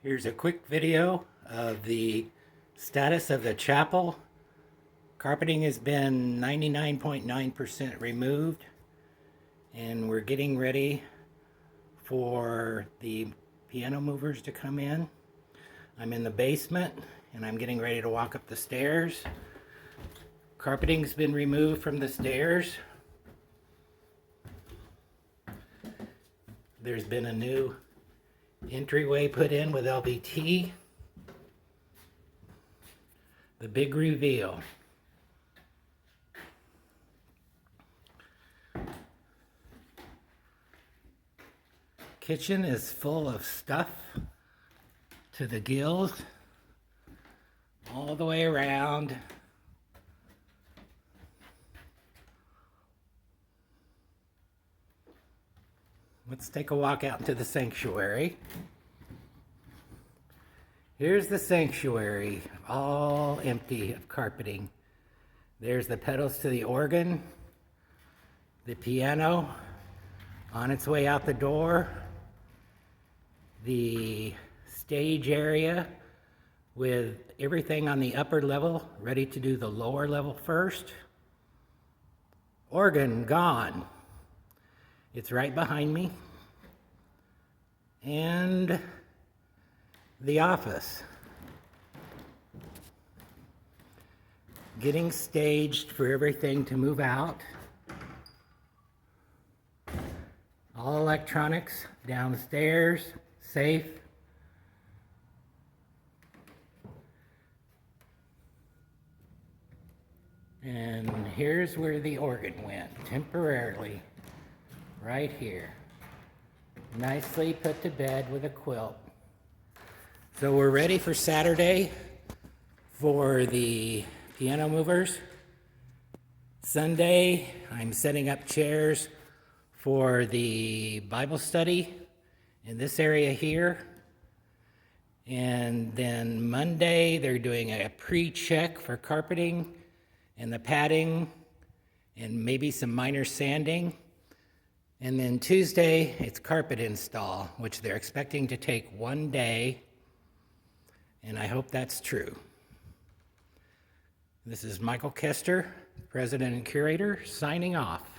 Here's a quick video of the status of the chapel. Carpeting has been 99.9% removed, and we're getting ready for the piano movers to come in. I'm in the basement and I'm getting ready to walk up the stairs. Carpeting's been removed from the stairs. There's been a new entryway put in with LVT. The big reveal. Kitchen is full of stuff to the gills all the way around. Let's take a walk out into the sanctuary. Here's the sanctuary, all empty of carpeting. There's the pedals to the organ, the piano on its way out the door, the stage area with everything on the upper level ready to do the lower level first. Organ gone. It's right behind me. And the office. Getting staged for everything to move out. All electronics downstairs, safe. And here's where the organ went, temporarily. Right here. Nicely put to bed with a quilt. So we're ready for Saturday for the piano movers. Sunday, I'm setting up chairs for the Bible study in this area here. And then Monday, they're doing a pre-check for carpeting and the padding and maybe some minor sanding. And then Tuesday, it's carpet install, which they're expecting to take 1 day, and I hope that's true. This is Michael Kester, President and Curator, signing off.